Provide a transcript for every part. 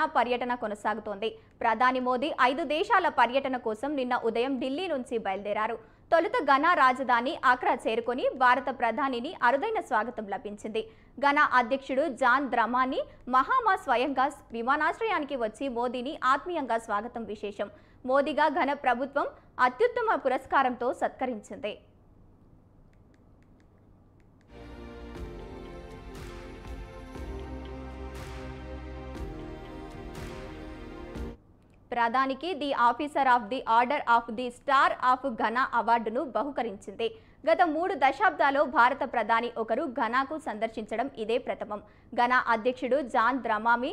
పర్యటన కొనసాగుతోంది. ప్రధాని మోదీ 5 దేశాల పర్యటన కోసం నిన్న ఉదయం ఢిల్లీ నుంచి బయలుదేరారు. తొలుత ఘనా రాజధాని అక్రా చేరుకొని భారత ప్రధానిని అరుదైన స్వాగతం లభించింది. ఘనా అధ్యక్షుడు జాన్ ద్రమాని మహామా స్వయంగా విమానాశ్రయానికి వచ్చి మోదీని ఆత్మీయంగా స్వాగతం విశేషం. మోదీగా ఘన ప్రభుత్వం అత్యుత్తమ పురస్కారంతో సత్కరించింది. ప్రధానికి the officer of the order of the star of Ghana అవార్డును బహుకరించింది. గత 3 దశాబ్దాల్లో భారత ప్రధాని ఒకరు ఘనాకు సందర్శించడం ఇదే ప్రథమం. ఘనా అధ్యక్షుడు జాన్ ద్రమామి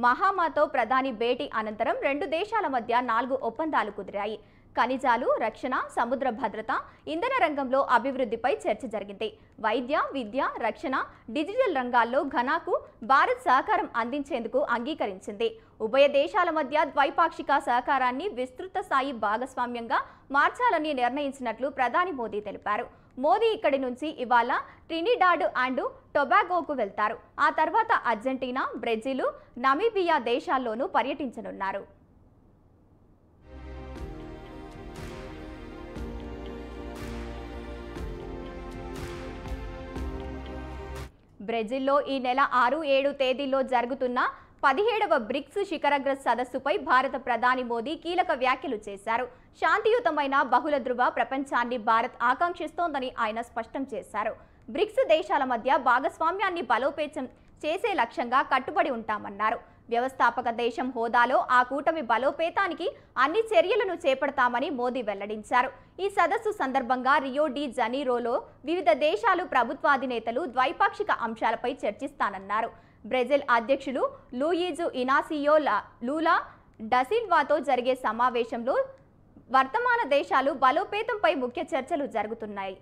మహామాతో ప్రధాని భేటీ అనంతరం 2 దేశాల మధ్య 4 ఒప్పందాలు కుదిరాయి. ఖనిజాలు, రక్షణ, సముద్ర భద్రత, ఇంధన రంగంలో అభివృద్ధిపై చర్చ జరిగింది. వైద్య, విద్య, రక్షణ, డిజిటల్ రంగాల్లో ఘనాకు భారత్ సహకారం అందించేందుకు అంగీకరించింది. ఉభయ దేశాల మధ్య ద్వైపాక్షిక సహకారాన్ని విస్తృత స్థాయి భాగస్వామ్యంగా మార్చాలని నిర్ణయించినట్లు ప్రధాని మోదీ తెలిపారు. మోదీ ఇక్కడి నుంచి ఇవాళ ట్రినిడాడ్ అండ్ టొబాగోకు వెళ్తారు. ఆ తర్వాత అర్జెంటీనా, బ్రెజిల్, నమీబియా దేశాల్లోనూ పర్యటించనున్నారు. బ్రెజిల్లో ఈ నెల 6, 7 తేదీల్లో జరుగుతున్న 17వ బ్రిక్స్ శిఖరాగ్ర సదస్సుపై భారత ప్రధాని మోదీ కీలక వ్యాఖ్యలు చేశారు. శాంతియుతమైన బహుళ ధృవ ప్రపంచాన్ని భారత్ ఆకాంక్షిస్తోందని ఆయన స్పష్టం చేశారు. బ్రిక్స్ దేశాల మధ్య భాగస్వామ్యాన్ని బలోపేతం చేసే లక్ష్యంగా కట్టుబడి ఉంటామన్నారు. వ్యవస్థాపక దేశం హోదాలో ఆ కూటమి బలోపేతానికి అన్ని చర్యలను చేపడతామని మోదీ వెల్లడించారు. ఈ సదస్సు సందర్భంగా రియో డి జనీరోలో వివిధ దేశాలు ప్రభుత్వాధినేతలు ద్వైపాక్షిక అంశాలపై చర్చిస్తానన్నారు. బ్రెజిల్ అధ్యక్షుడు లూయిజు ఇనాసియో లూలా డసిల్వాతో జరిగే సమావేశంలో వర్తమాన దేశాలు బలోపేతంపై ముఖ్య చర్చలు జరుగుతున్నాయి.